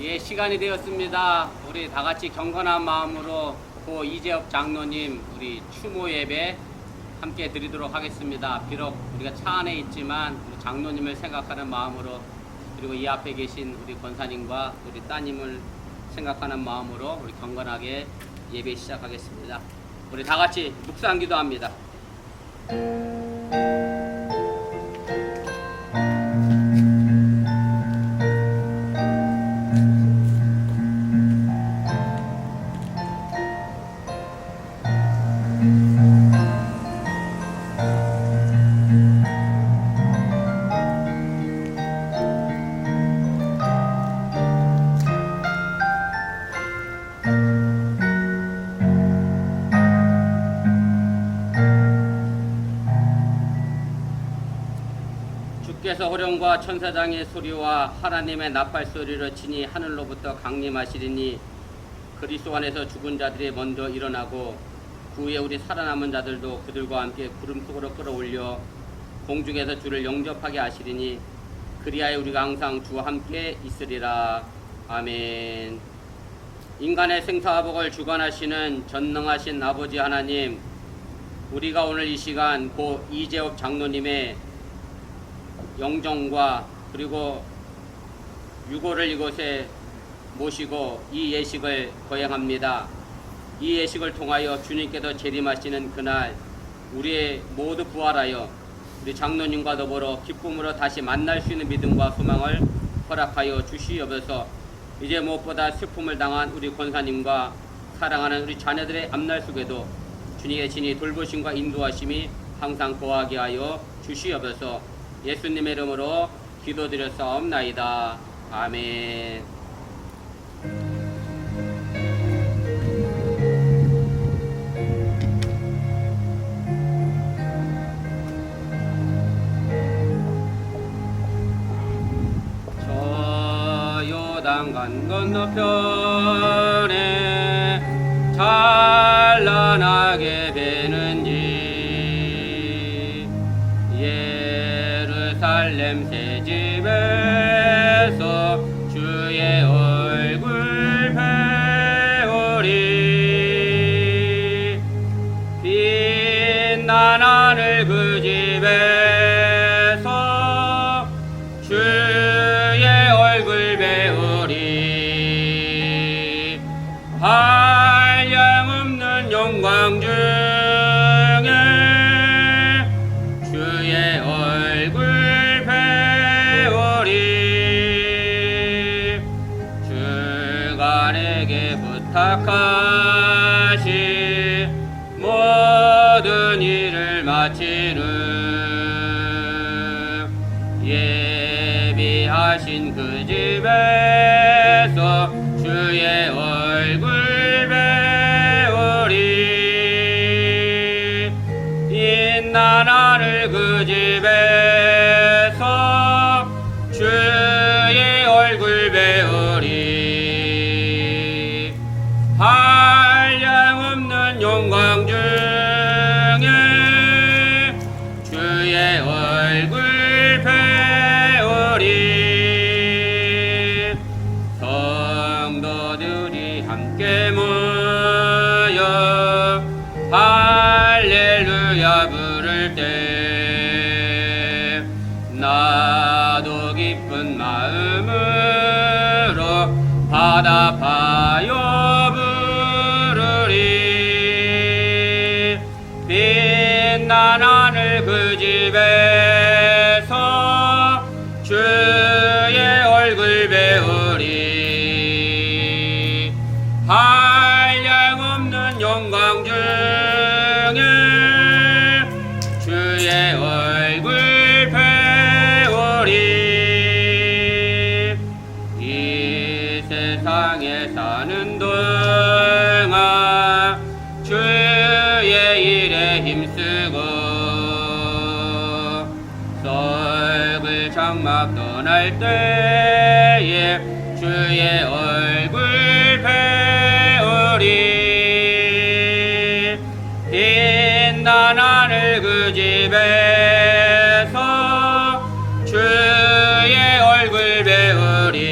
예, 시간이 되었습니다. 우리 다 같이 경건한 마음으로 고 이재업 장로님 우리 추모 예배 함께 드리도록 하겠습니다. 비록 우리가 차 안에 있지만 우리 장로님을 생각하는 마음으로, 그리고 이 앞에 계신 우리 권사님과 우리 따님을 생각하는 마음으로 우리 경건하게 예배 시작하겠습니다. 우리 다 같이 묵상 기도합니다. 주께서 호령과 천사장의 소리와 하나님의 나팔 소리를 치니 하늘로부터 강림하시리니 그리스도 안에서 죽은 자들이 먼저 일어나고 그 후에 우리 살아남은 자들도 그들과 함께 구름 속으로 끌어올려 공중에서 주를 영접하게 하시리니 그리하여 우리가 항상 주와 함께 있으리라. 아멘. 인간의 생사화복을 주관하시는 전능하신 아버지 하나님, 우리가 오늘 이 시간 고 이재업 장로님의 영정과 그리고 유고를 이곳에 모시고 이 예식을 거행합니다. 이 예식을 통하여 주님께서 재림하시는 그날 우리의 모두 부활하여 우리 장로님과 더불어 기쁨으로 다시 만날 수 있는 믿음과 소망을 허락하여 주시옵소서. 이제 무엇보다 슬픔을 당한 우리 권사님과 사랑하는 우리 자녀들의 앞날 속에도 주님의 친히 돌보심과 인도하심이 항상 거하게 하여 주시옵소서. 예수님의 이름으로 기도드렸사옵나이다. 아멘. 저 요단강 건너편에 찬란하게 배는지 예루살렘 새 집에서 주의 얼굴 배우리 빛난 하늘 그 집에서 주의 얼굴 배우리 한량없는 영광 중에 주의 얼굴 주간에게 부탁하시 모든 일을 마치는 예비하신 그 집에서 주의 얼굴 배우리 빛난 하늘 그 집에서 주의 얼굴 배우리 한량없는 영광 중에 주의 얼굴 배우리 성도들이 함께 모여 할렐루야 부를 때 나도 기쁜 마음으로 바다파여 부르리 빛난 하늘 그 집에서 주의 얼굴 배우리 한량없는 영광 중에 주의 얼굴 배우리 이 세상에 사는 동안 주의 일에 힘쓰고 썩을 장막 떠날 때에 주의 얼굴 배우리 빛난 하늘 그 집에서 주의 얼굴 배우리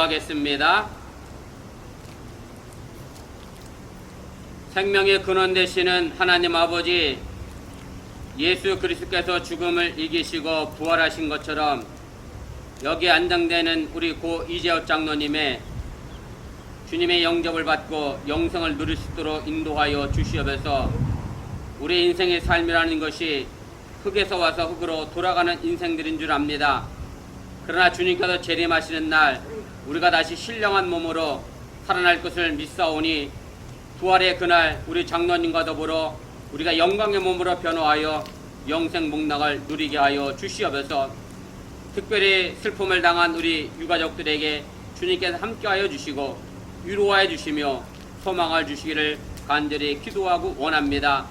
기도하겠습니다. 생명의 근원 되시는 하나님 아버지, 예수 그리스도께서 죽음을 이기시고 부활하신 것처럼 여기 안장되는 우리 고 이재호 장로님의 주님의 영접을 받고 영생을 누릴 수 있도록 인도하여 주시옵소서. 우리 인생의 삶이라는 것이 흙에서 와서 흙으로 돌아가는 인생들인 줄 압니다. 그러나 주님께서 재림하시는 날 우리가 다시 신령한 몸으로 살아날 것을 믿사오니 부활의 그날 우리 장로님과 더불어 우리가 영광의 몸으로 변화하여 영생 복락을 누리게 하여 주시옵소서. 특별히 슬픔을 당한 우리 유가족들에게 주님께서 함께하여 주시고 위로하여 주시며 소망을 주시기를 간절히 기도하고 원합니다.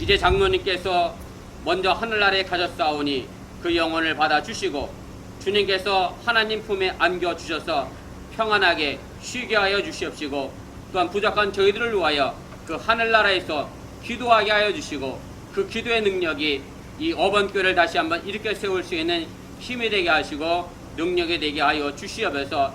이제 장로님께서 먼저 하늘나라에 가셨사오니 그 영혼을 받아주시고 주님께서 하나님 품에 안겨주셔서 평안하게 쉬게 하여 주시옵시고 또한 부족한 저희들을 위하여 그 하늘나라에서 기도하게 하여 주시고 그 기도의 능력이 이 어번교를 다시 한번 일으켜 세울 수 있는 힘이 되게 하시고 능력이 되게 하여 주시옵소서.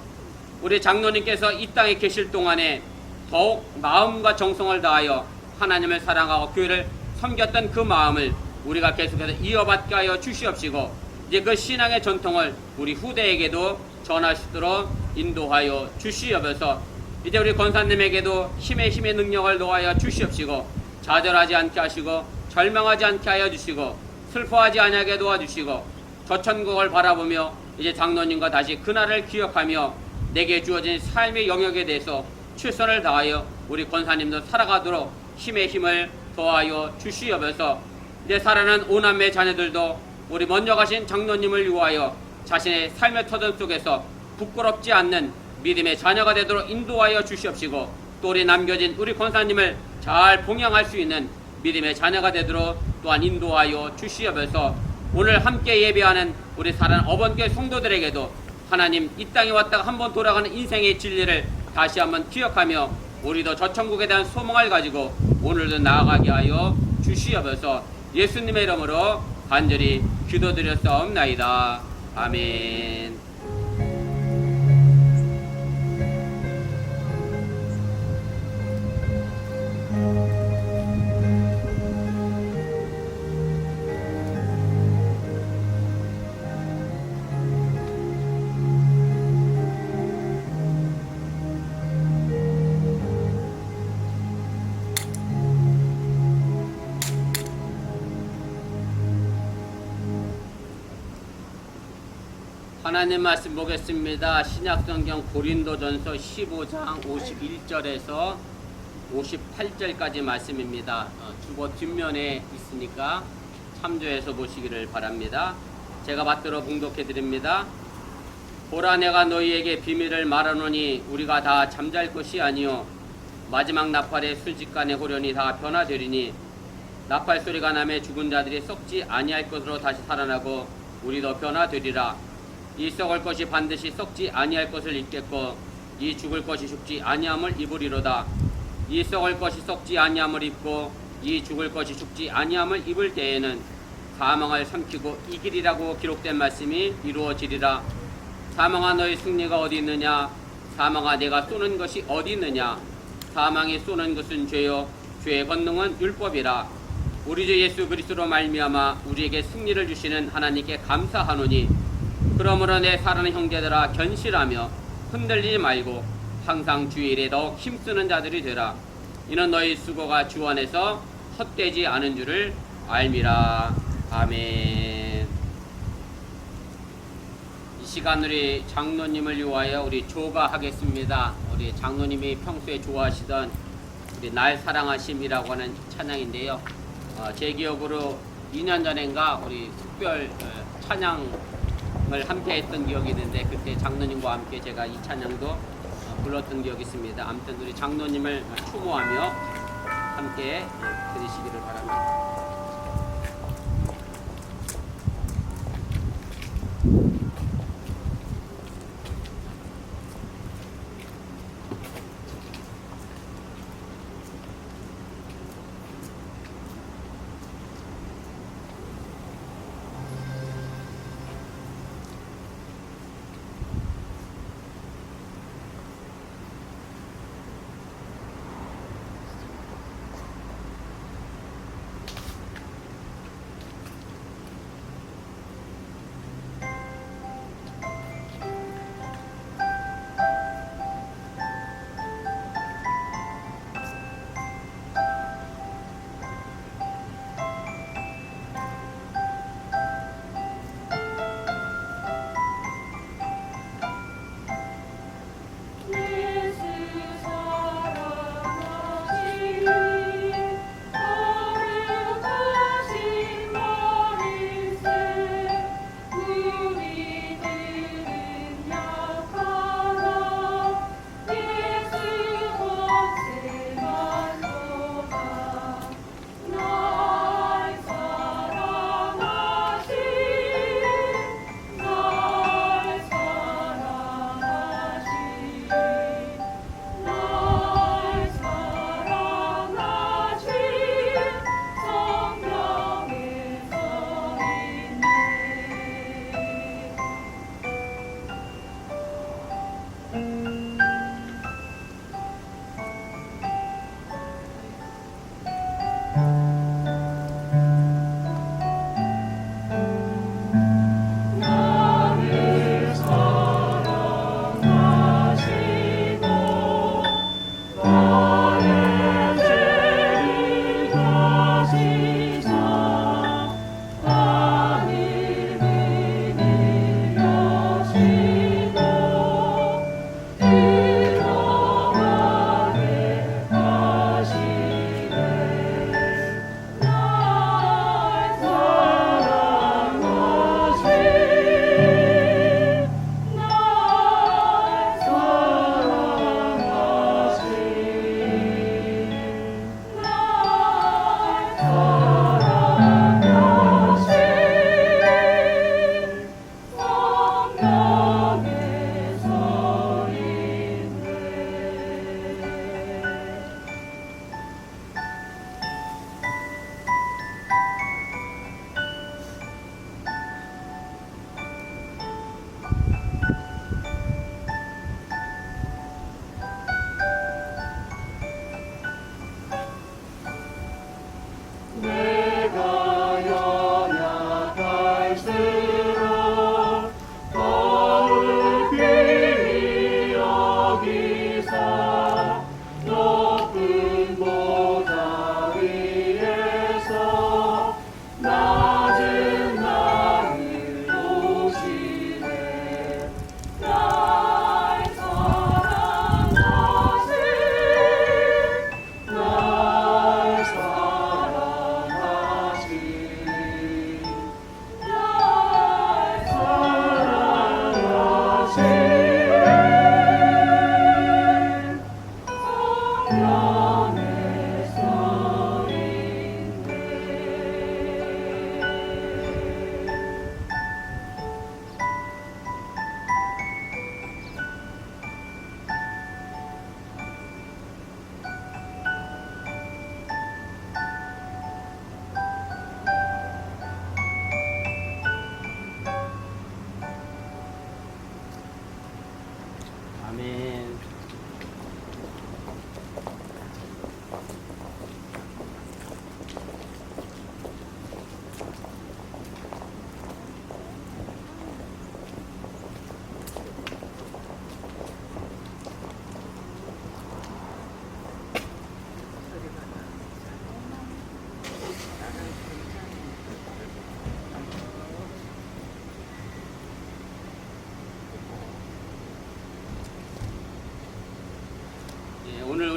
우리 장로님께서 이 땅에 계실 동안에 더욱 마음과 정성을 다하여 하나님을 사랑하고 교회를 섬겼던 그 마음을 우리가 계속해서 이어받게 하여 주시옵시고 이제 그 신앙의 전통을 우리 후대에게도 전할 수 있도록 인도하여 주시옵소서. 이제 우리 권사님에게도 힘의 능력을 놓아여 주시옵시고 좌절하지 않게 하시고 절망하지 않게 하여 주시고 슬퍼하지 아니하게 도와주시고 저 천국을 바라보며 이제 장로님과 다시 그날을 기억하며 내게 주어진 삶의 영역에 대해서 최선을 다하여 우리 권사님도 살아가도록 힘을 더하여 주시옵소서. 이제 살아난 오남매 자녀들도 우리 먼저 가신 장로님을 위하여 자신의 삶의 터전 속에서 부끄럽지 않는 믿음의 자녀가 되도록 인도하여 주시옵시고 또 우리 남겨진 우리 권사님을 잘 봉양할 수 있는 믿음의 자녀가 되도록 또한 인도하여 주시옵소서. 오늘 함께 예배하는 우리 살아난 어번교회 성도들에게도 하나님 이 땅에 왔다가 한번 돌아가는 인생의 진리를 다시 한번 기억하며 우리도 저 천국에 대한 소망을 가지고 오늘도 나아가게 하여 주시옵소서. 예수님의 이름으로 간절히 기도드렸사옵나이다. 아멘. 하나님 말씀 보겠습니다. 신약성경 고린도전서 15장 51절에서 58절까지 말씀입니다. 주보 뒷면에 있으니까 참조해서 보시기를 바랍니다. 제가 받들어 봉독해 드립니다. 보라, 내가 너희에게 비밀을 말하노니 우리가 다 잠잘 것이 아니요 마지막 나팔의 순식간에 호련히 다 변화되리니 나팔 소리가 나매 죽은 자들이 썩지 아니할 것으로 다시 살아나고 우리도 변화되리라. 이 썩을 것이 반드시 썩지 아니할 것을 입겠고 이 죽을 것이 죽지 아니함을 입으리로다. 이 썩을 것이 썩지 아니함을 입고 이 죽을 것이 죽지 아니함을 입을 때에는 사망을 삼키고 이기리라고 기록된 말씀이 이루어지리라. 사망아, 너희 승리가 어디 있느냐? 사망아, 내가 쏘는 것이 어디 있느냐? 사망이 쏘는 것은 죄요 죄의 권능은 율법이라. 우리 주 예수 그리스도로 말미암아 우리에게 승리를 주시는 하나님께 감사하노니 그러므로 내 사랑하는 형제들아, 견실하며 흔들리지 말고 항상 주의 일에 더욱 힘쓰는 자들이 되라. 이는 너희 수고가 주 안에서 헛되지 않은 줄을 알미라. 아멘. 이 시간 우리 장로님을 위하여 우리 조가하겠습니다. 우리 장로님이 평소에 좋아하시던 우리 날 사랑하심이라고 하는 찬양인데요. 제 기억으로 2년 전인가 우리 특별 찬양을 함께 했던 기억이 있는데 그때 장로님과 함께 제가 이 찬양도 불렀던 기억이 있습니다. 아무튼 우리 장로님을 추모하며 함께 들으시기를 바랍니다.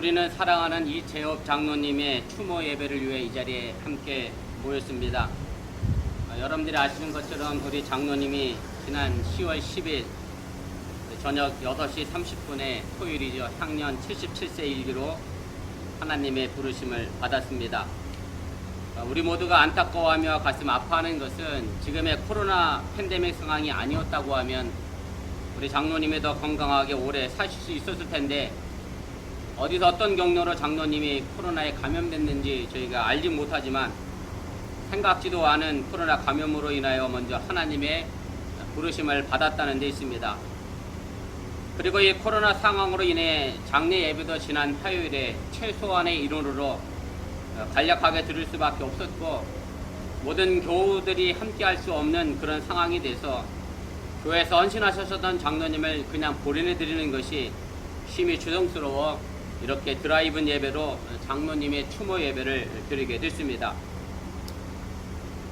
우리는 사랑하는 이재업 장로님의 추모 예배를 위해 이 자리에 함께 모였습니다. 여러분들이 아시는 것처럼 우리 장로님이 지난 10월 10일 저녁 6시 30분에 토요일이죠. 향년 77세 일기로 하나님의 부르심을 받았습니다. 우리 모두가 안타까워하며 가슴 아파하는 것은 지금의 코로나 팬데믹 상황이 아니었다고 하면 우리 장로님이 더 건강하게 오래 사실 수 있었을 텐데, 어디서 어떤 경로로 장로님이 코로나에 감염됐는지 저희가 알지 못하지만 생각지도 않은 코로나 감염으로 인하여 먼저 하나님의 부르심을 받았다는 데 있습니다. 그리고 이 코로나 상황으로 인해 장례 예배도 지난 화요일에 최소한의 인원으로 간략하게 드릴 수밖에 없었고, 모든 교우들이 함께 할 수 없는 그런 상황이 돼서 교회에서 헌신하셨던 장로님을 그냥 보내드리는 것이 심히 죄송스러워 이렇게 드라이브 예배로 장로님의 추모 예배를 드리게 됐습니다.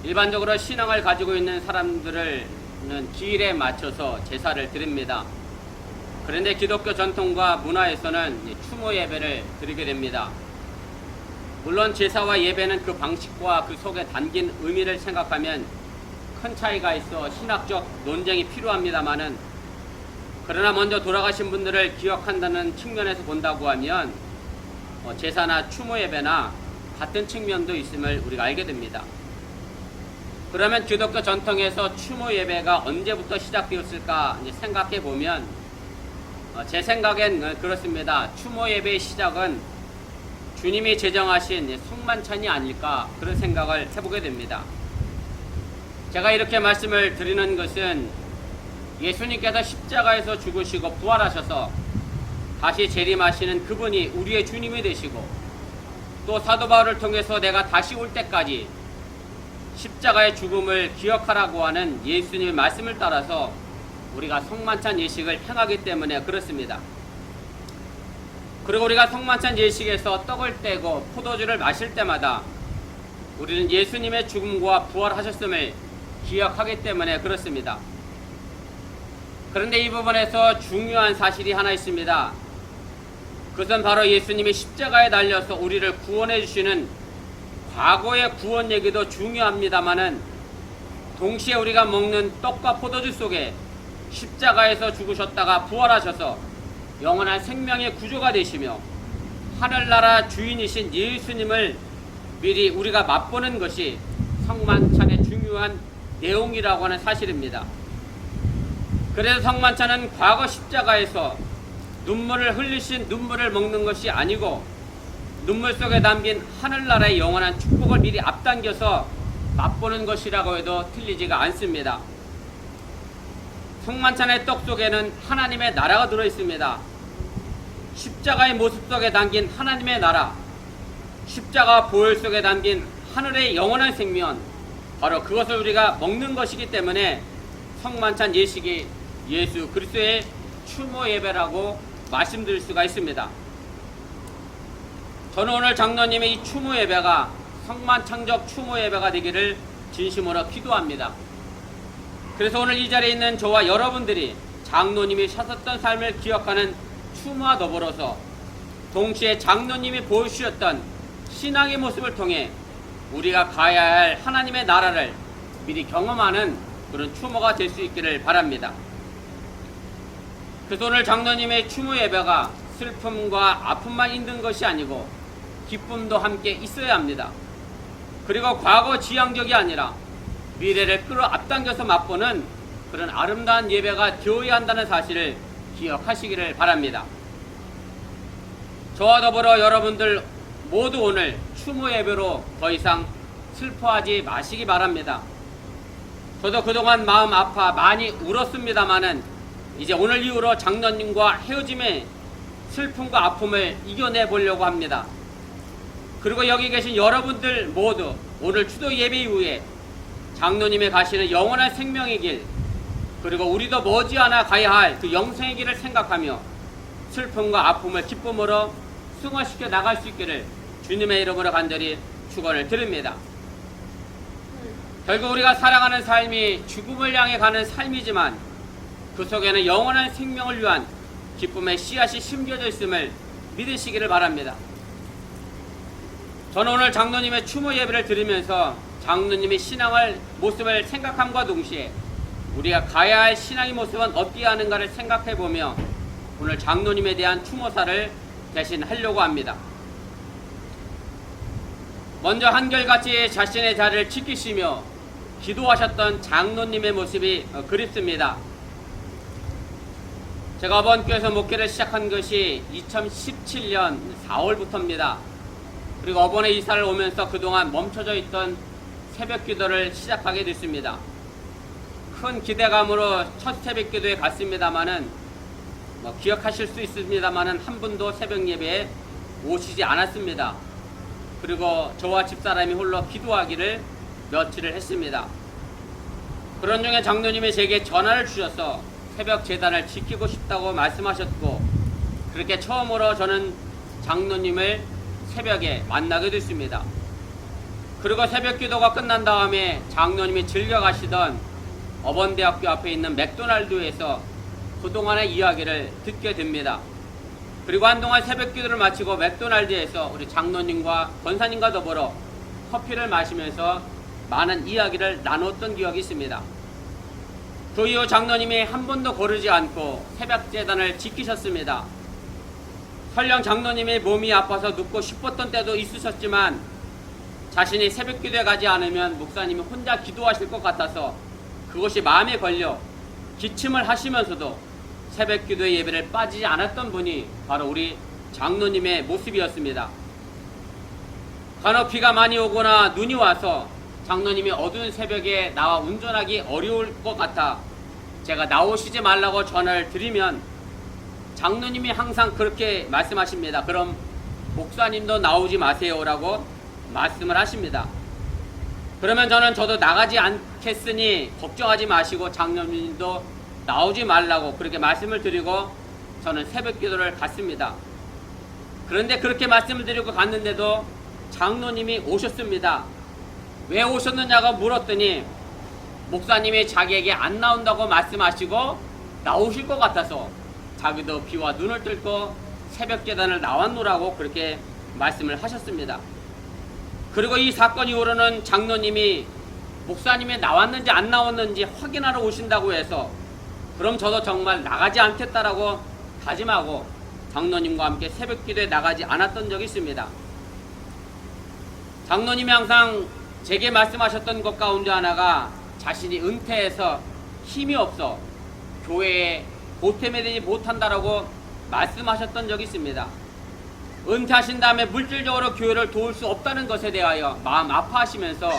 일반적으로 신앙을 가지고 있는 사람들은 기일에 맞춰서 제사를 드립니다. 그런데 기독교 전통과 문화에서는 추모 예배를 드리게 됩니다. 물론 제사와 예배는 그 방식과 그 속에 담긴 의미를 생각하면 큰 차이가 있어 신학적 논쟁이 필요합니다만은, 그러나 먼저 돌아가신 분들을 기억한다는 측면에서 본다고 하면 제사나 추모 예배나 같은 측면도 있음을 우리가 알게 됩니다. 그러면 기독교 전통에서 추모 예배가 언제부터 시작되었을까 생각해 보면 제 생각엔 그렇습니다. 추모 예배의 시작은 주님이 제정하신 성만찬이 아닐까, 그런 생각을 해보게 됩니다. 제가 이렇게 말씀을 드리는 것은 예수님께서 십자가에서 죽으시고 부활하셔서 다시 재림하시는 그분이 우리의 주님이 되시고, 또 사도 바울을 통해서 내가 다시 올 때까지 십자가의 죽음을 기억하라고 하는 예수님의 말씀을 따라서 우리가 성만찬 예식을 행하기 때문에 그렇습니다. 그리고 우리가 성만찬 예식에서 떡을 떼고 포도주를 마실 때마다 우리는 예수님의 죽음과 부활하셨음을 기억하기 때문에 그렇습니다. 그런데 이 부분에서 중요한 사실이 하나 있습니다. 그것은 바로 예수님이 십자가에 달려서 우리를 구원해 주시는 과거의 구원 얘기도 중요합니다만은, 동시에 우리가 먹는 떡과 포도주 속에 십자가에서 죽으셨다가 부활하셔서 영원한 생명의 구조가 되시며 하늘나라 주인이신 예수님을 미리 우리가 맛보는 것이 성만찬의 중요한 내용이라고 하는 사실입니다. 그래서 성만찬은 과거 십자가에서 눈물을 흘리신 눈물을 먹는 것이 아니고, 눈물 속에 담긴 하늘나라의 영원한 축복을 미리 앞당겨서 맛보는 것이라고 해도 틀리지가 않습니다. 성만찬의 떡 속에는 하나님의 나라가 들어있습니다. 십자가의 모습 속에 담긴 하나님의 나라, 십자가 보혈 속에 담긴 하늘의 영원한 생명, 바로 그것을 우리가 먹는 것이기 때문에 성만찬 예식이 예수 그리스도의 추모 예배라고 말씀드릴 수가 있습니다. 저는 오늘 장로님의 이 추모 예배가 성만찬적 추모 예배가 되기를 진심으로 기도합니다. 그래서 오늘 이 자리에 있는 저와 여러분들이 장로님이 사셨던 삶을 기억하는 추모와 더불어서 동시에 장로님이 보여주셨던 신앙의 모습을 통해 우리가 가야 할 하나님의 나라를 미리 경험하는 그런 추모가 될 수 있기를 바랍니다. 그래서 오늘 장로님의 추모 예배가 슬픔과 아픔만 있는 것이 아니고 기쁨도 함께 있어야 합니다. 그리고 과거 지향적이 아니라 미래를 끌어 앞당겨서 맛보는 그런 아름다운 예배가 되어야 한다는 사실을 기억하시기를 바랍니다. 저와 더불어 여러분들 모두 오늘 추모 예배로 더 이상 슬퍼하지 마시기 바랍니다. 저도 그동안 마음 아파 많이 울었습니다마는 이제 오늘 이후로 장로님과 헤어짐의 슬픔과 아픔을 이겨내 보려고 합니다. 그리고 여기 계신 여러분들 모두 오늘 추도 예배 이후에 장로님의 가시는 영원한 생명의 길, 그리고 우리도 머지않아 가야 할 그 영생의 길을 생각하며 슬픔과 아픔을 기쁨으로 승화시켜 나갈 수 있기를 주님의 이름으로 간절히 축원을 드립니다. 결국 우리가 살아가는 삶이 죽음을 향해 가는 삶이지만 그 속에는 영원한 생명을 위한 기쁨의 씨앗이 심겨져 있음을 믿으시기를 바랍니다. 저는 오늘 장로님의 추모 예배를 드리면서 장로님의 신앙을 모습을 생각함과 동시에 우리가 가야 할 신앙의 모습은 어디에 하는가를 생각해보며 오늘 장로님에 대한 추모사를 대신 하려고 합니다. 먼저 한결같이 자신의 자리를 지키시며 기도하셨던 장로님의 모습이 그립습니다. 제가 어번교에서 목회를 시작한 것이 2017년 4월부터입니다. 그리고 어번에 이사를 오면서 그동안 멈춰져 있던 새벽 기도를 시작하게 됐습니다. 큰 기대감으로 첫 새벽 기도에 갔습니다마는 기억하실 수 있습니다마는 한 분도 새벽 예배에 오시지 않았습니다. 그리고 저와 집사람이 홀로 기도하기를 며칠을 했습니다. 그런 중에 장로님이 제게 전화를 주셔서 새벽 제단을 지키고 싶다고 말씀하셨고, 그렇게 처음으로 저는 장로님을 새벽에 만나게 됐습니다. 그리고 새벽 기도가 끝난 다음에 장로님이 즐겨 가시던 어번대학교 앞에 있는 맥도날드에서 그동안의 이야기를 듣게 됩니다. 그리고 한동안 새벽 기도를 마치고 맥도날드에서 우리 장로님과 권사님과 더불어 커피를 마시면서 많은 이야기를 나눴던 기억이 있습니다. 그 이후 장로님이 한 번도 거르지 않고 새벽 제단을 지키셨습니다. 설령 장로님의 몸이 아파서 눕고 싶었던 때도 있으셨지만 자신이 새벽 기도에 가지 않으면 목사님이 혼자 기도하실 것 같아서 그것이 마음에 걸려 기침을 하시면서도 새벽 기도의 예배를 빠지지 않았던 분이 바로 우리 장로님의 모습이었습니다. 간혹 비가 많이 오거나 눈이 와서 장로님이 어두운 새벽에 나와 운전하기 어려울 것 같아 제가 나오시지 말라고 전화를 드리면 장로님이 항상 그렇게 말씀하십니다. 그럼 목사님도 나오지 마세요라고 말씀을 하십니다. 그러면 저도 나가지 않겠으니 걱정하지 마시고 장로님도 나오지 말라고 그렇게 말씀을 드리고 저는 새벽 기도를 갔습니다. 그런데 그렇게 말씀을 드리고 갔는데도 장로님이 오셨습니다. 왜 오셨느냐고 물었더니 목사님이 자기에게 안 나온다고 말씀하시고 나오실 것 같아서 자기도 비와 눈을 뚫고 새벽 제단을 나왔노라고 그렇게 말씀을 하셨습니다. 그리고 이 사건 이후로는 장로님이 목사님이 나왔는지 안 나왔는지 확인하러 오신다고 해서 그럼 저도 정말 나가지 않겠다라고 다짐하고 장로님과 함께 새벽 기도에 나가지 않았던 적이 있습니다. 장로님이 항상 제게 말씀하셨던 것 가운데 하나가 자신이 은퇴해서 힘이 없어 교회에 보탬이 되지 못한다라고 말씀하셨던 적이 있습니다. 은퇴하신 다음에 물질적으로 교회를 도울 수 없다는 것에 대하여 마음 아파하시면서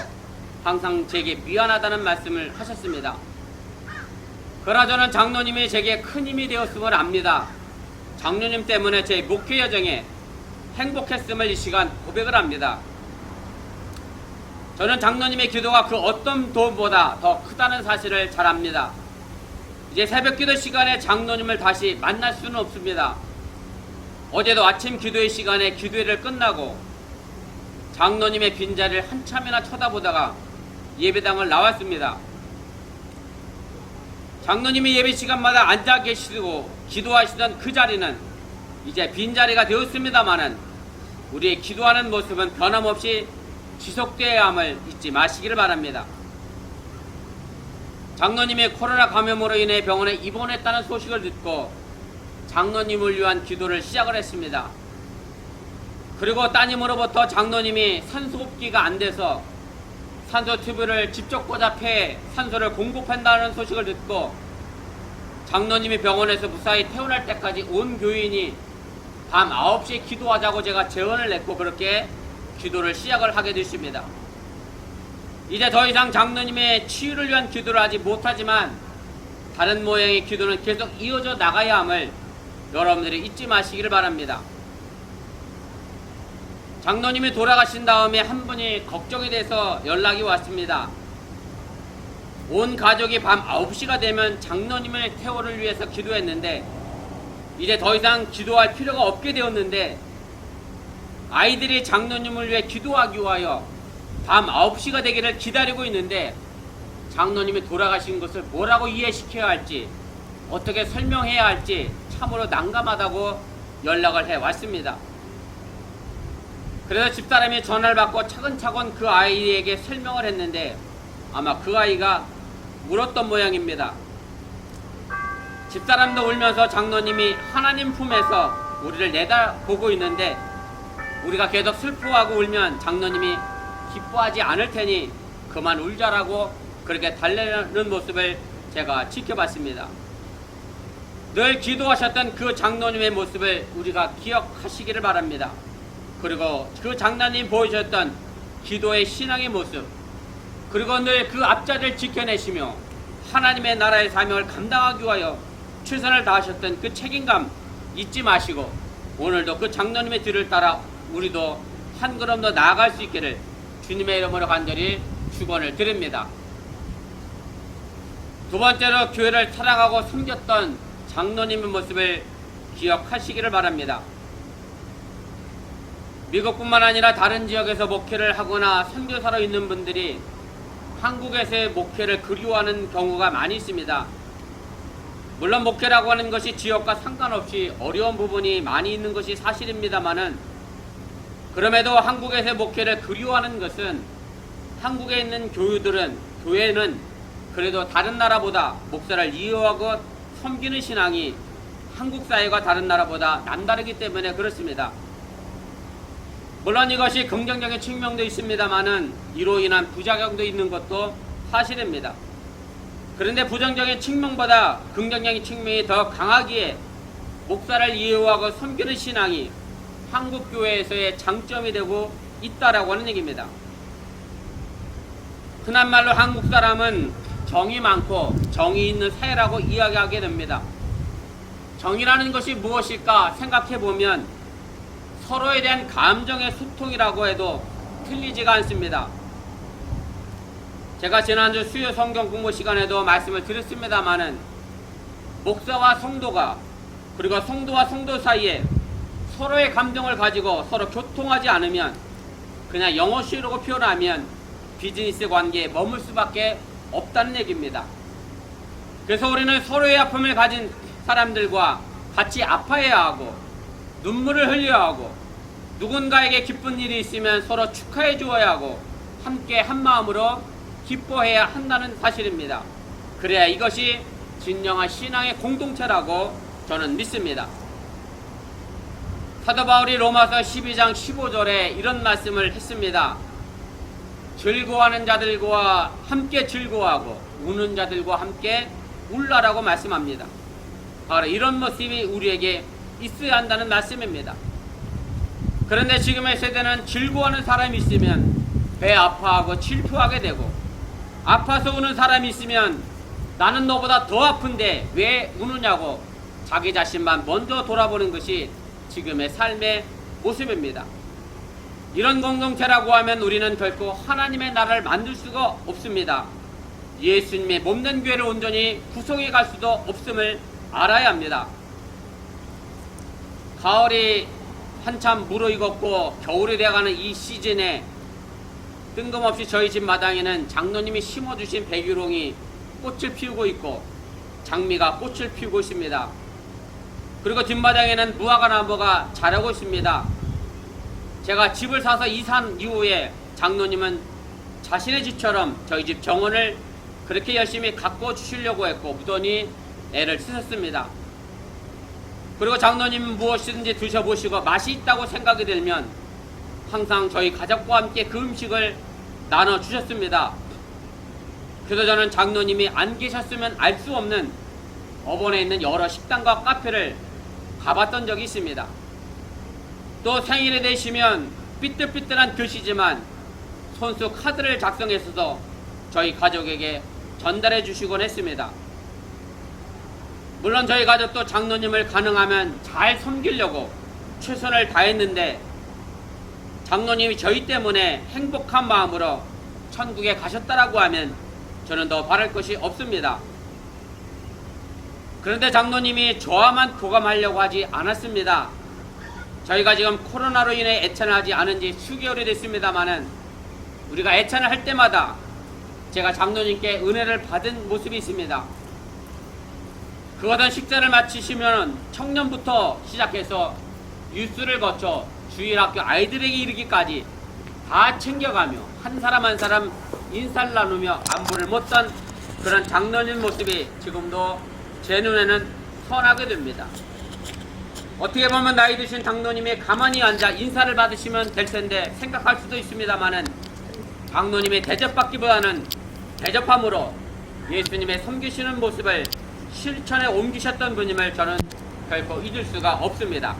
항상 제게 미안하다는 말씀을 하셨습니다. 그러나 저는 장로님이 제게 큰 힘이 되었음을 압니다. 장로님 때문에 제 목회 여정에 행복했음을 이 시간 고백을 합니다. 저는 장로님의 기도가 그 어떤 도움보다 더 크다는 사실을 잘 압니다. 이제 새벽 기도 시간에 장로님을 다시 만날 수는 없습니다. 어제도 아침 기도의 시간에 기도회를 끝나고 장로님의 빈자리를 한참이나 쳐다보다가 예배당을 나왔습니다. 장로님이 예배 시간마다 앉아 계시고 기도하시던 그 자리는 이제 빈자리가 되었습니다마는 우리의 기도하는 모습은 변함없이 지속되어야 함을 잊지 마시기를 바랍니다. 장로님이 코로나 감염으로 인해 병원에 입원했다는 소식을 듣고 장로님을 위한 기도를 시작을 했습니다. 그리고 따님으로부터 장로님이 산소호흡기가 안 돼서 산소 튜브를 직접 꽂아 폐에 산소를 공급한다는 소식을 듣고 장로님이 병원에서 무사히 퇴원할 때까지 온 교인이 밤 9시에 기도하자고 제가 제언을 냈고 그렇게 기도를 시작을 하게 됐습니다. 이제 더 이상 장로님의 치유를 위한 기도를 하지 못하지만 다른 모양의 기도는 계속 이어져 나가야 함을 여러분들이 잊지 마시기를 바랍니다. 장로님이 돌아가신 다음에 한 분이 걱정이 돼서 연락이 왔습니다. 온 가족이 밤 9시가 되면 장로님의 퇴원을 위해서 기도했는데 이제 더 이상 기도할 필요가 없게 되었는데 아이들이 장로님을 위해 기도하기 위하여 밤 9시가 되기를 기다리고 있는데 장로님이 돌아가신 것을 뭐라고 이해시켜야 할지 어떻게 설명해야 할지 참으로 난감하다고 연락을 해왔습니다. 그래서 집사람이 전화를 받고 차근차근 그 아이에게 설명을 했는데 아마 그 아이가 울었던 모양입니다. 집사람도 울면서 장로님이 하나님 품에서 우리를 내다보고 있는데 우리가 계속 슬퍼하고 울면 장로님이 기뻐하지 않을 테니 그만 울자라고 그렇게 달래는 모습을 제가 지켜봤습니다. 늘 기도하셨던 그 장로님의 모습을 우리가 기억하시기를 바랍니다. 그리고 그 장로님 보여주셨던 기도의 신앙의 모습, 그리고 늘 그 앞자리를 지켜내시며 하나님의 나라의 사명을 감당하기 위하여 최선을 다하셨던 그 책임감 잊지 마시고 오늘도 그 장로님의 뒤를 따라 우리도 한 걸음 더 나아갈 수 있기를 주님의 이름으로 간절히 축원을 드립니다. 두 번째로 교회를 사랑하고 섬겼던 장로님의 모습을 기억하시기를 바랍니다. 미국뿐만 아니라 다른 지역에서 목회를 하거나 선교사로 있는 분들이 한국에서의 목회를 그리워하는 경우가 많이 있습니다. 물론 목회라고 하는 것이 지역과 상관없이 어려운 부분이 많이 있는 것이 사실입니다만은 그럼에도 한국에서의 목회를 그리워하는 것은 한국에 있는 교회는 그래도 다른 나라보다 목사를 이해하고 섬기는 신앙이 한국 사회가 다른 나라보다 남다르기 때문에 그렇습니다. 물론 이것이 긍정적인 측면도 있습니다만은 이로 인한 부작용도 있는 것도 사실입니다. 그런데 부정적인 측면보다 긍정적인 측면이 더 강하기에 목사를 이해하고 섬기는 신앙이 한국 교회에서의 장점이 되고 있다라고 하는 얘기입니다. 흔한 말로 한국 사람은 정이 많고 정이 있는 사회라고 이야기하게 됩니다. 정이라는 것이 무엇일까 생각해 보면 서로에 대한 감정의 소통이라고 해도 틀리지가 않습니다. 제가 지난주 수요 성경 공부 시간에도 말씀을 드렸습니다마는 목사와 성도가 그리고 성도와 성도 사이에 서로의 감정을 가지고 서로 교통하지 않으면 그냥 영어식으로 표현하면 비즈니스 관계에 머물 수밖에 없다는 얘기입니다. 그래서 우리는 서로의 아픔을 가진 사람들과 같이 아파해야 하고 눈물을 흘려야 하고 누군가에게 기쁜 일이 있으면 서로 축하해 주어야 하고 함께 한마음으로 기뻐해야 한다는 사실입니다. 그래야 이것이 진정한 신앙의 공동체라고 저는 믿습니다. 사도 바울이 로마서 12장 15절에 이런 말씀을 했습니다. 즐거워하는 자들과 함께 즐거워하고 우는 자들과 함께 울라라고 말씀합니다. 바로 이런 모습이 우리에게 있어야 한다는 말씀입니다. 그런데 지금의 세대는 즐거워하는 사람이 있으면 배 아파하고 질투하게 되고 아파서 우는 사람이 있으면 나는 너보다 더 아픈데 왜 우느냐고 자기 자신만 먼저 돌아보는 것이 지금의 삶의 모습입니다. 이런 공동체라고 하면 우리는 결코 하나님의 나라를 만들 수가 없습니다. 예수님의 몸된 교회를 온전히 구성해 갈 수도 없음을 알아야 합니다. 가을이 한참 무르익었고 겨울이 되어가는 이 시즌에 뜬금없이 저희 집 마당에는 장로님이 심어주신 백일홍이 꽃을 피우고 있고 장미가 꽃을 피우고 있습니다. 그리고 뒷마당에는 무화과 나무가 자라고 있습니다. 제가 집을 사서 이산 이후에 장로님은 자신의 집처럼 저희 집 정원을 그렇게 열심히 가꿔 주시려고 했고 무던히 애를 쓰셨습니다. 그리고 장로님은 무엇이든지 드셔보시고 맛이 있다고 생각이 들면 항상 저희 가족과 함께 그 음식을 나눠주셨습니다. 그래서 저는 장로님이 안 계셨으면 알 수 없는 업원에 있는 여러 식당과 카페를 가봤던 적이 있습니다. 또 생일이 되시면 삐뚤삐뚤한 글씨지만 손수 카드를 작성해서도 저희 가족에게 전달해 주시곤 했습니다. 물론 저희 가족도 장로님을 가능하면 잘 섬기려고 최선을 다했는데 장로님이 저희 때문에 행복한 마음으로 천국에 가셨다라고 하면 저는 더 바랄 것이 없습니다. 그런데 장로님이 저와만 교감하려고 하지 않았습니다. 저희가 지금 코로나로 인해 애찬을 하지 않은 지 수개월이 됐습니다마는 우리가 애찬을 할 때마다 제가 장로님께 은혜를 받은 모습이 있습니다. 그것은 식사를 마치시면 청년부터 시작해서 뉴스를 거쳐 주일학교 아이들에게 이르기까지 다 챙겨가며 한 사람 한 사람 인사를 나누며 안부를 묻던 그런 장로님 모습이 지금도 제 눈에는 선하게 됩니다. 어떻게 보면 나이 드신 장로님이 가만히 앉아 인사를 받으시면 될 텐데 생각할 수도 있습니다만은 장로님이 대접받기보다는 대접함으로 예수님의 섬기시는 모습을 실천에 옮기셨던 분임을 저는 결코 잊을 수가 없습니다.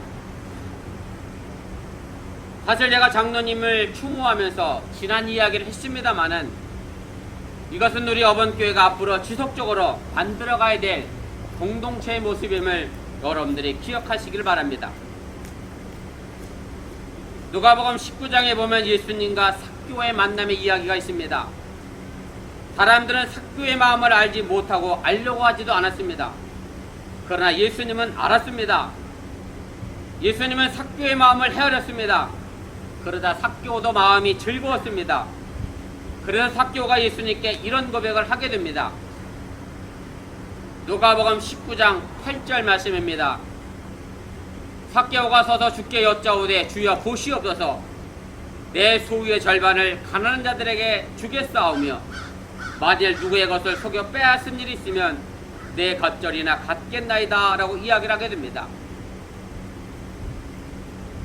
사실 제가 장로님을 추모하면서 지난 이야기를 했습니다마는 이것은 우리 어번교회가 앞으로 지속적으로 만들어가야 될 공동체의 모습임을 여러분들이 기억하시길 바랍니다. 누가복음 19장에 보면 예수님과 삭개오의 만남의 이야기가 있습니다. 사람들은 삭개오의 마음을 알지 못하고 알려고 하지도 않았습니다. 그러나 예수님은 알았습니다. 예수님은 삭개오의 마음을 헤아렸습니다. 그러다 삭개오도 마음이 즐거웠습니다. 그래서 삭개오가 예수님께 이런 고백을 하게 됩니다. 누가복음 19장 8절 말씀입니다. 삭개오가 서서 주께 여짜오되 주여 보시옵소서 내 소유의 절반을 가난한 자들에게 주겠사오며 만일 누구의 것을 속여 빼앗은 일이 있으면 내 겉절이나 갖겠나이다 라고 이야기를 하게 됩니다.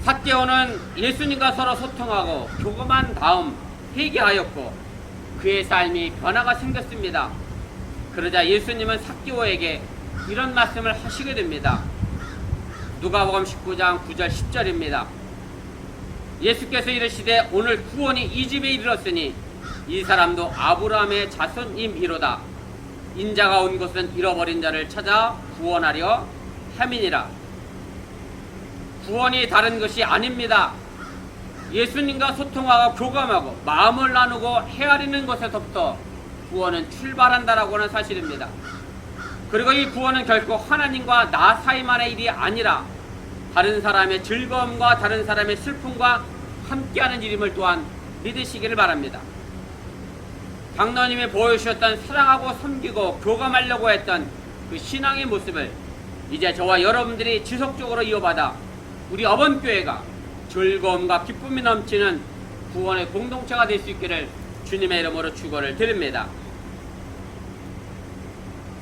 삭개오는 예수님과 서로 소통하고 교감한 다음 회개하였고 그의 삶이 변화가 생겼습니다. 그러자 예수님은 삭개오에게 이런 말씀을 하시게 됩니다. 누가복음 19장 9절 10절입니다. 예수께서 이르시되 오늘 구원이 이 집에 이르렀으니 이 사람도 아브라함의 자손임이로다. 인자가 온 곳은 잃어버린 자를 찾아 구원하려 함이니라. 구원이 다른 것이 아닙니다. 예수님과 소통하고 교감하고 마음을 나누고 헤아리는 것에서부터 구원은 출발한다라고 하는 사실입니다. 그리고 이 구원은 결코 하나님과 나 사이만의 일이 아니라 다른 사람의 즐거움과 다른 사람의 슬픔과 함께하는 일임을 또한 믿으시기를 바랍니다. 장로님이 보여주셨던 사랑하고 섬기고 교감하려고 했던 그 신앙의 모습을 이제 저와 여러분들이 지속적으로 이어받아 우리 어번교회가 즐거움과 기쁨이 넘치는 구원의 공동체가 될 수 있기를 주님의 이름으로 축원을 드립니다.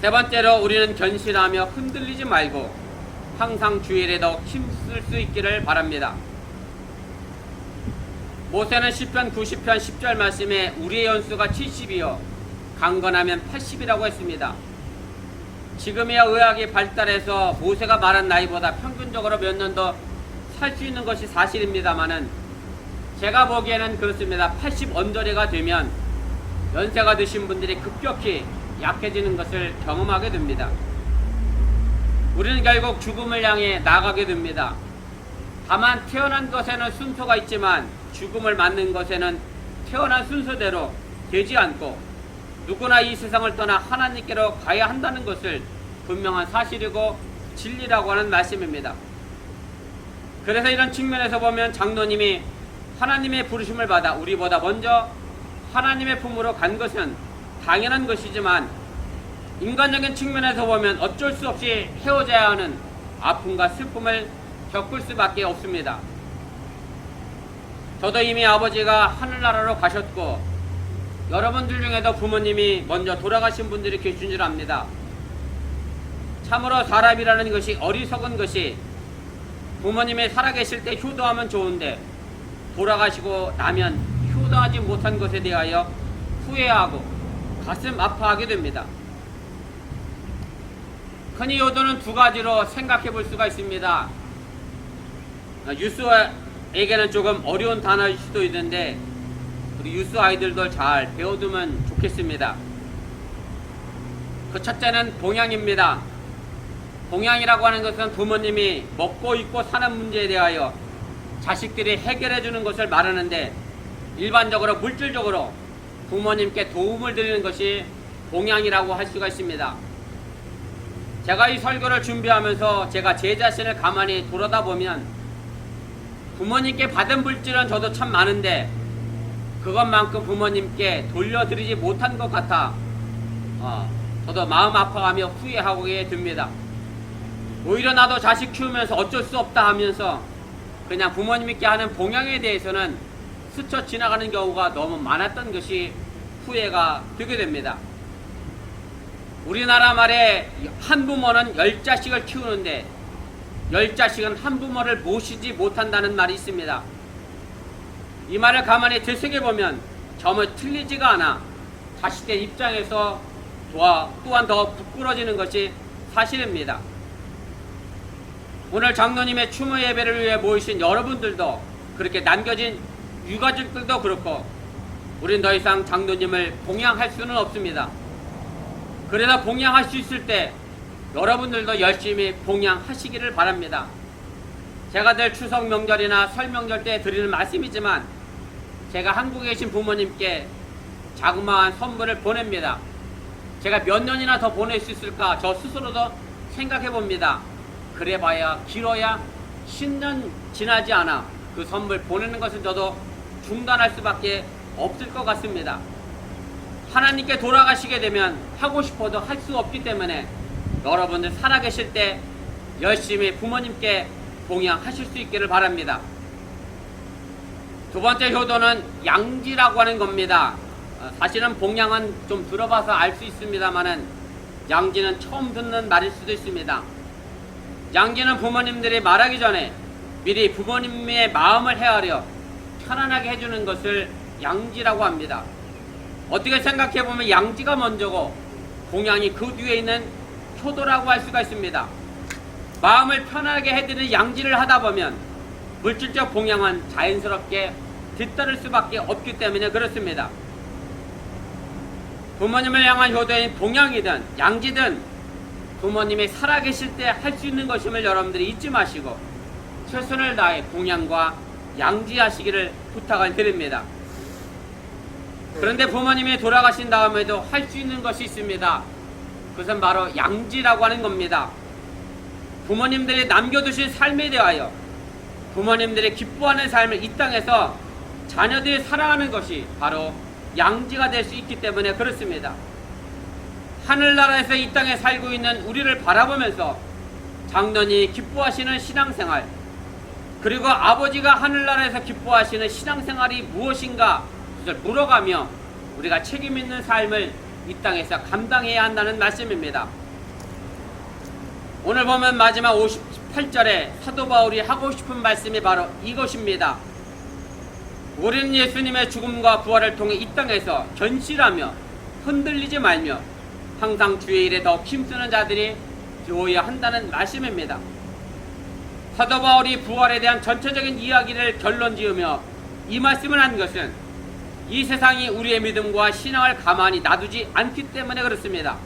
세 번째로 우리는 견실하며 흔들리지 말고 항상 주일에 더 힘쓸 수 있기를 바랍니다. 모세는 시편 90편 10절 말씀에 우리의 연수가 70이요 강건하면 80이라고 했습니다. 지금이야 의학이 발달해서 모세가 말한 나이보다 평균적으로 몇 년 더 살 수 있는 것이 사실입니다만은 제가 보기에는 그렇습니다. 80 언저리가 되면 연세가 드신 분들이 급격히 약해지는 것을 경험하게 됩니다. 우리는 결국 죽음을 향해 나가게 됩니다. 다만 태어난 것에는 순서가 있지만 죽음을 맞는 것에는 태어난 순서대로 되지 않고 누구나 이 세상을 떠나 하나님께로 가야 한다는 것을 분명한 사실이고 진리라고 하는 말씀입니다. 그래서 이런 측면에서 보면 장로님이 하나님의 부르심을 받아 우리보다 먼저 하나님의 품으로 간 것은 당연한 것이지만 인간적인 측면에서 보면 어쩔 수 없이 헤어져야 하는 아픔과 슬픔을 겪을 수밖에 없습니다. 저도 이미 아버지가 하늘나라로 가셨고 여러분들 중에도 부모님이 먼저 돌아가신 분들이 계신 줄 압니다. 참으로 사람이라는 것이 어리석은 것이 부모님이 살아계실 때 효도하면 좋은데 돌아가시고 나면 효도하지 못한 것에 대하여 후회하고 가슴 아파하게 됩니다. 흔히 효도는 두 가지로 생각해 볼 수가 있습니다. 유스에게는 조금 어려운 단어일 수도 있는데 우리 유스 아이들도 잘 배워두면 좋겠습니다. 그 첫째는 봉양입니다. 봉양이라고 하는 것은 부모님이 먹고 입고 사는 문제에 대하여 자식들이 해결해 주는 것을 말하는데 일반적으로 물질적으로 부모님께 도움을 드리는 것이 봉양이라고 할 수가 있습니다. 제가 이 설교를 준비하면서 제가 제 자신을 가만히 돌아다보면 부모님께 받은 물질은 저도 참 많은데 그것만큼 부모님께 돌려드리지 못한 것 같아 저도 마음 아파하며 후회하게 됩니다. 오히려 나도 자식 키우면서 어쩔 수 없다 하면서 그냥 부모님께 하는 봉양에 대해서는 스쳐 지나가는 경우가 너무 많았던 것이 후회가 되게 됩니다. 우리나라 말에 한 부모는 10자식을 키우는데 10자식은 한 부모를 모시지 못한다는 말이 있습니다. 이 말을 가만히 되새겨보면 전혀 틀리지가 않아 자식의 입장에서 또한 더 부끄러지는 것이 사실입니다. 오늘 장로님의 추모 예배를 위해 모이신 여러분들도 그렇게 남겨진 유가족들도 그렇고 우린 더 이상 장로님을 봉양할 수는 없습니다. 그래서 봉양할 수 있을 때 여러분들도 열심히 봉양하시기를 바랍니다. 제가 늘 추석 명절이나 설 명절 때 드리는 말씀이지만 제가 한국에 계신 부모님께 자그마한 선물을 보냅니다. 제가 몇 년이나 더 보낼 수 있을까 저 스스로도 생각해 봅니다. 그래봐야 길어야 10년 지나지 않아 그 선물 보내는 것은 저도 중단할 수밖에 없을 것 같습니다. 하나님께 돌아가시게 되면 하고 싶어도 할 수 없기 때문에 여러분들 살아계실 때 열심히 부모님께 봉양하실 수 있기를 바랍니다. 두 번째 효도는 양지라고 하는 겁니다. 사실은 봉양은 좀 들어봐서 알 수 있습니다만은 양지는 처음 듣는 말일 수도 있습니다. 양지는 부모님들이 말하기 전에 미리 부모님의 마음을 헤아려 편안하게 해주는 것을 양지라고 합니다. 어떻게 생각해보면 양지가 먼저고 봉양이 그 뒤에 있는 효도라고 할 수가 있습니다. 마음을 편하게 해드리는 양지를 하다 보면 물질적 봉양은 자연스럽게 뒤따를 수밖에 없기 때문에 그렇습니다. 부모님을 향한 효도인 봉양이든 양지든 부모님이 살아계실 때 할 수 있는 것임을 여러분들이 잊지 마시고 최선을 다해 봉양과 양지하시기를 부탁을 드립니다. 그런데 부모님이 돌아가신 다음에도 할 수 있는 것이 있습니다. 그것은 바로 양지라고 하는 겁니다. 부모님들이 남겨두신 삶에 대하여 부모님들이 기뻐하는 삶을 이 땅에서 자녀들이 살아가는 것이 바로 양지가 될 수 있기 때문에 그렇습니다. 하늘나라에서 이 땅에 살고 있는 우리를 바라보면서 장로님이 기뻐하시는 신앙생활, 그리고 아버지가 하늘나라에서 기뻐하시는 신앙생활이 무엇인가 그것을 물어가며 우리가 책임있는 삶을 이 땅에서 감당해야 한다는 말씀입니다. 오늘 보면 마지막 58절에 사도 바울이 하고 싶은 말씀이 바로 이것입니다. 우리는 예수님의 죽음과 부활을 통해 이 땅에서 견실하며 흔들리지 말며 항상 주의 일에 더욱 힘쓰는 자들이 되어야 한다는 말씀입니다. 사도 바울이 부활에 대한 전체적인 이야기를 결론 지으며 이 말씀을 한 것은 이 세상이 우리의 믿음과 신앙을 가만히 놔두지 않기 때문에 그렇습니다.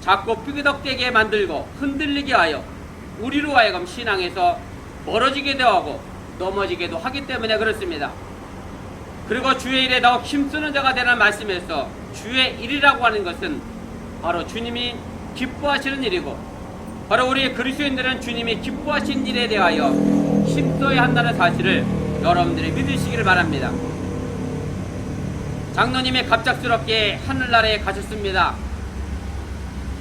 자꾸 삐그덕대게 만들고 흔들리게 하여 우리로 하여금 신앙에서 멀어지게도 하고 넘어지게도 하기 때문에 그렇습니다. 그리고 주의 일에 더욱 힘쓰는 자가 되는 말씀에서 주의 일이라고 하는 것은 바로 주님이 기뻐하시는 일이고 바로 우리 그리스도인들은 주님이 기뻐하신 일에 대하여 힘써야 한다는 사실을 여러분들이 믿으시기를 바랍니다. 장로님이 갑작스럽게 하늘나라에 가셨습니다.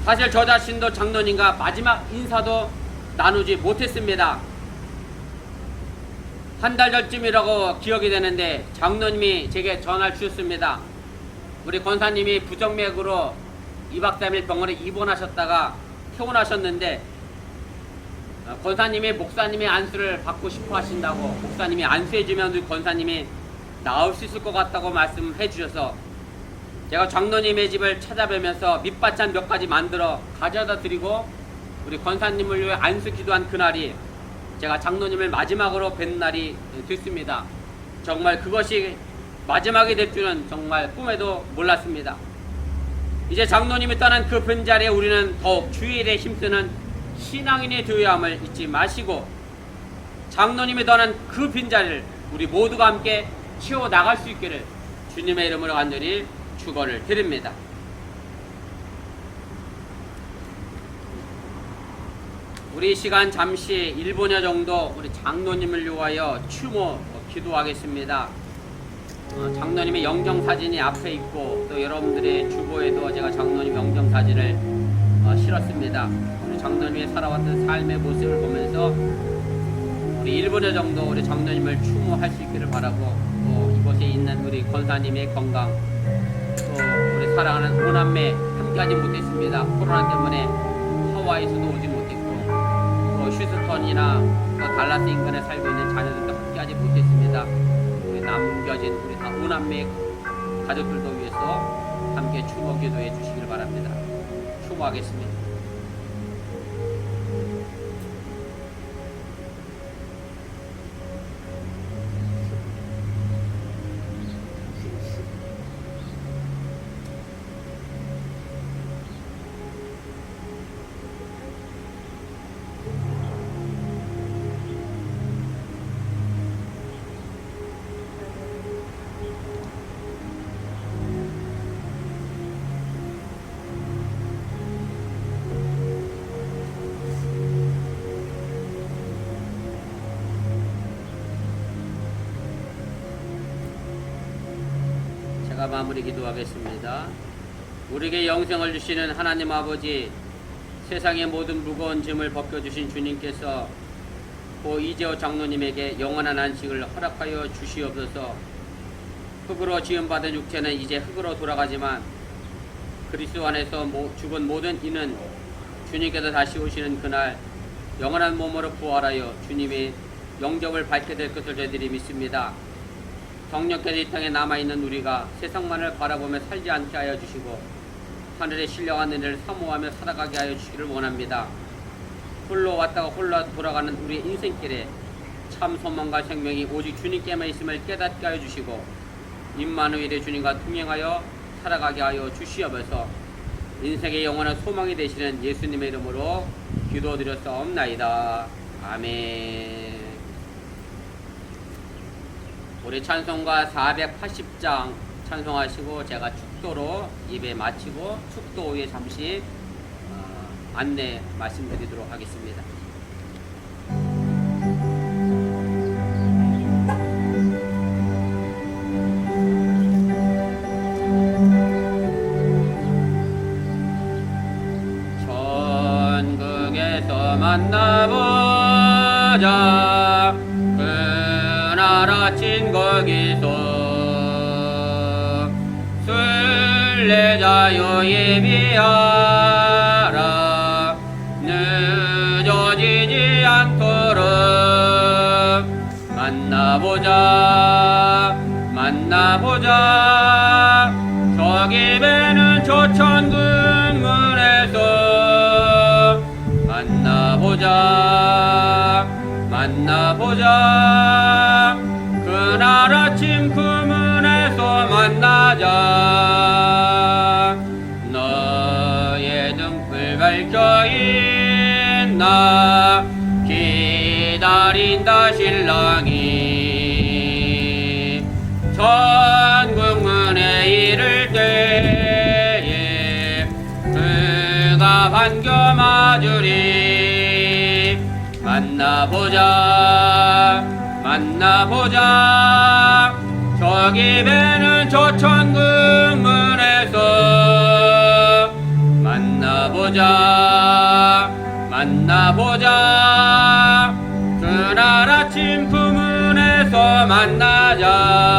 사실 저 자신도 장로님과 마지막 인사도 나누지 못했습니다. 한 달 전쯤이라고 기억이 되는데 장로님이 제게 전화를 주셨습니다. 우리 권사님이 부정맥으로 2박 3일 병원에 입원하셨다가 퇴원하셨는데 권사님이 목사님의 안수를 받고 싶어 하신다고, 목사님이 안수해주면 우리 권사님이 나올 수 있을 것 같다고 말씀해 주셔서 제가 장로님의 집을 찾아뵈면서 밑반찬 몇 가지 만들어 가져다 드리고 우리 권사님을 위해 안수 기도한 그날이 제가 장로님을 마지막으로 뵌 날이 됐습니다. 정말 그것이 마지막이 될 줄은 정말 꿈에도 몰랐습니다. 이제 장로님이 떠난 그 빈자리에 우리는 더욱 주의 일에 힘쓰는 신앙인이 되어야 함을 잊지 마시고 장로님이 떠난 그 빈자리를 우리 모두가 함께 채워나갈 수 있기를 주님의 이름으로 간절히 축원을 드립니다. 우리 시간 잠시 1분여 정도 우리 장로님을 위하여 추모 기도하겠습니다. 장로님의 영정사진이 앞에 있고 또 여러분들의 주보에도 제가 장로님 영정사진을 실었습니다. 우리 장로님의 살아왔던 삶의 모습을 보면서 우리 1분여 정도 우리 장로님을 추모할 수 있기를 바라고, 또 이곳에 있는 우리 권사님의 건강, 또 우리 사랑하는 오남매 함께하지 못했습니다. 코로나 때문에 하와이에서도 오지 못했고, 또 휴스턴이나 또 달라스 인근에 살고 있는 자녀들도 함께하지 못했습니다. 우리 남겨진 우리 다 오남매 가족들도 위해서 함께 추모 기도해 주시길 바랍니다. 추모하겠습니다. 마무리 기도하겠습니다. 우리에게 영생을 주시는 하나님 아버지, 세상의 모든 무거운 짐을 벗겨주신 주님께서 고 이재호 장로님에게 영원한 안식을 허락하여 주시옵소서. 흙으로 지음받은 육체는 이제 흙으로 돌아가지만 그리스도 안에서 죽은 모든 이는 주님께서 다시 오시는 그날 영원한 몸으로 부활하여 주님의 영접을 받게 될 것을 저희들이 믿습니다. 정력된 이 땅에 남아있는 우리가 세상만을 바라보며 살지 않게 하여 주시고 하늘의 신령한 은혜를 사모하며 살아가게 하여 주시기를 원합니다. 홀로 왔다가 홀로 돌아가는 우리의 인생길에 참 소망과 생명이 오직 주님께만 있음을 깨닫게 하여 주시고 임마누엘의 주님과 동행하여 살아가게 하여 주시옵소서. 인생의 영원한 소망이 되시는 예수님의 이름으로 기도드렸사옵나이다. 아멘. 우리 찬송가 480장 찬송하시고 제가 축도로 입에 마치고 축도 후에 잠시 안내 말씀드리도록 하겠습니다. 천국에서 만나보자 아침 거기서 순례자여 예비하라 늦어지지 않도록 만나보자 저기 배는 조천국문에서 만나보자 그날 아침 그 문에서 만나자. 너의 등불 밝혀있나 기다린다 신랑이 천국문에 이를 때에 그가 반겨 맞으리. 만나보자 저기 배는 조천국문에서 만나보자 그날 아침 그 문에서 만나자.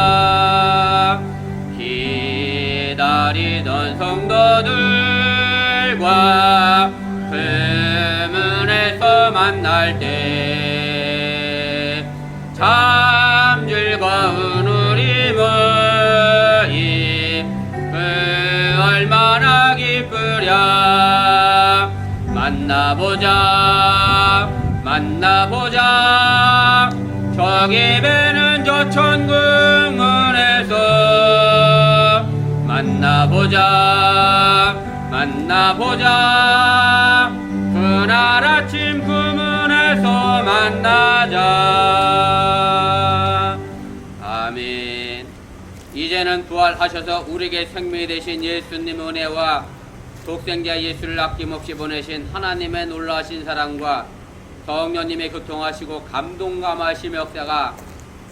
기다리던 성도들과 그 문에서 만날 때 참 즐거운 우리 모임 그 얼마나 기쁘랴. 만나보자 저기 배는 조천국문에서 만나보자 그날 아침 그 문에서 만나자. 아멘. 이제는 부활하셔서 우리에게 생명이 되신 예수님의 은혜와 독생자 예수를 아낌없이 보내신 하나님의 놀라신 사랑과 성령님의 교통하시고 감동감하심의 역사가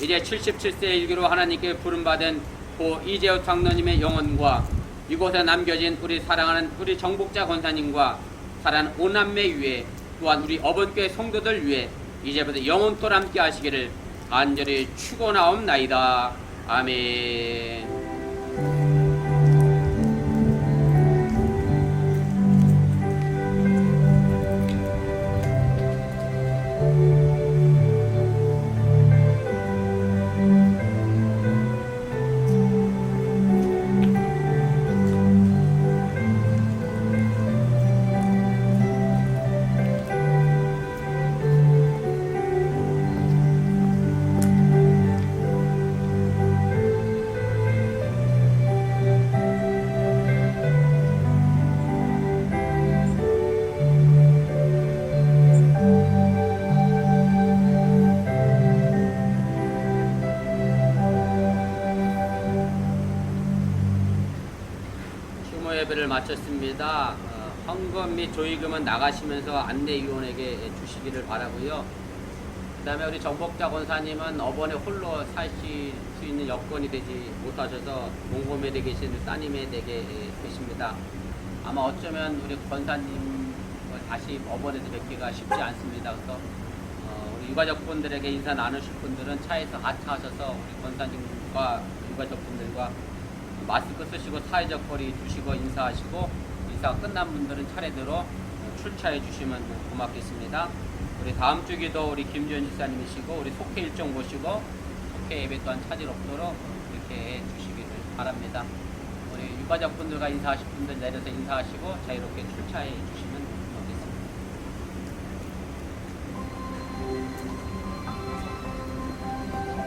이제 77세 일기로 하나님께 부름받은 고 이재호 장로님의 영혼과 이곳에 남겨진 우리 사랑하는 우리 정복자 권사님과 사랑하는 오남매 위에 또한 우리 어번교회 성도들 위해 이제부터 영원토록 함께 하시기를 간절히 축원하옵나이다. 아멘. 추모 예배를 마쳤습니다. 헌금 및 조의금은 나가시면서 안내위원에게 주시기를 바라고요. 그 다음에 우리 정복자 권사님은 어번에 홀로 사실 수 있는 여건이 되지 못하셔서 몽골에 계신 따님의 댁에 계십니다. 아마 어쩌면 우리 권사님 다시 어번에도 뵙기가 쉽지 않습니다. 그래서 우리 유가족분들에게 인사 나누실 분들은 차에서 하차하셔서 우리 권사님과 유가족분들과 마스크 쓰시고 사회적 거리 두시고 인사하시고, 인사가 끝난 분들은 차례대로 출차해 주시면 고맙겠습니다. 우리 다음 주 기도 우리 김지현 집사님이시고 우리 속회 일정 모시고 속회 예배 또한 차질 없도록 이렇게 해 주시기를 바랍니다. 우리 유가족분들과 인사하실 분들 내려서 인사하시고 자유롭게 출차해 주시면